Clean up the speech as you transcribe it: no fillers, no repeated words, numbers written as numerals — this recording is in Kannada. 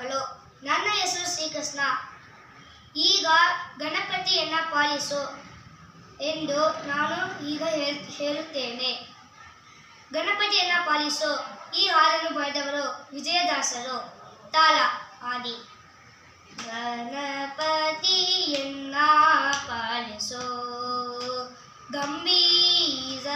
ನಮಸ್ಕಾರಗಳು. ನನ್ನ ಹೆಸರು ಶ್ರೀಕೃಷ್ಣ. ಈಗ ಗಣಪತಿಯನ್ನು ಪಾಲಿಸು ಎಂದು ನಾನು ಈಗ ಹೇಳುತ್ತೇನೆ. ಗಣಪತಿಯನ್ನು ಪಾಲಿಸು. ಈ ಹಾಡನ್ನು ಬರೆದವರು ವಿಜಯದಾಸರು. ತಾಳ ಆದಿ. ಗಣಪತಿಯನ್ನ ಪಾಲಿಸೋ, ಗಂಭೀರ